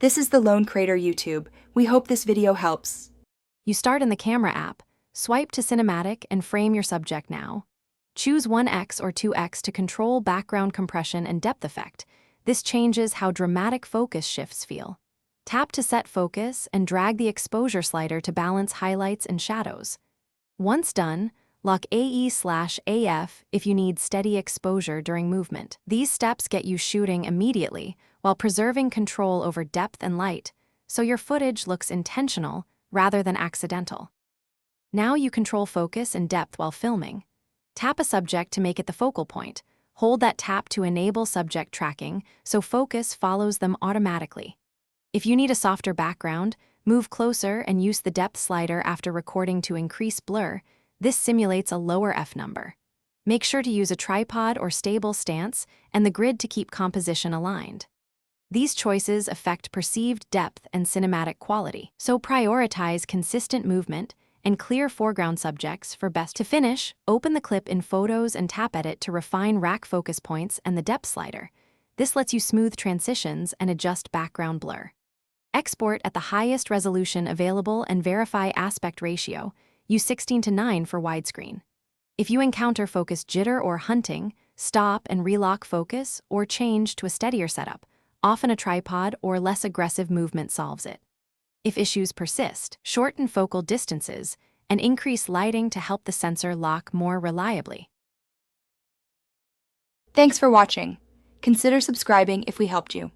This is the Lone Crater YouTube. We hope this video helps. You start in the camera app, swipe to cinematic and frame your subject now. Choose 1x or 2x to control background compression and depth effect. This changes how dramatic focus shifts feel. Tap to set focus and drag the exposure slider to balance highlights and shadows. Once done, lock AE/AF if you need steady exposure during movement. These steps get you shooting immediately while preserving control over depth and light, so your footage looks intentional rather than accidental. Now you control focus and depth while filming. Tap a subject to make it the focal point. Hold that tap to enable subject tracking so focus follows them automatically. If you need a softer background, move closer and use the depth slider after recording to increase blur. This simulates a lower F number. Make sure to use a tripod or stable stance and the grid to keep composition aligned. These choices affect perceived depth and cinematic quality, so prioritize consistent movement and clear foreground subjects for best. To finish, open the clip in Photos and tap Edit to refine rack focus points and the depth slider. This lets you smooth transitions and adjust background blur. Export at the highest resolution available and verify aspect ratio. Use 16:9 for widescreen. If you encounter focus jitter or hunting, stop and relock focus or change to a steadier setup. Often a tripod or less aggressive movement solves it. If issues persist, shorten focal distances and increase lighting to help the sensor lock more reliably. Thanks for watching. Consider subscribing if we helped you.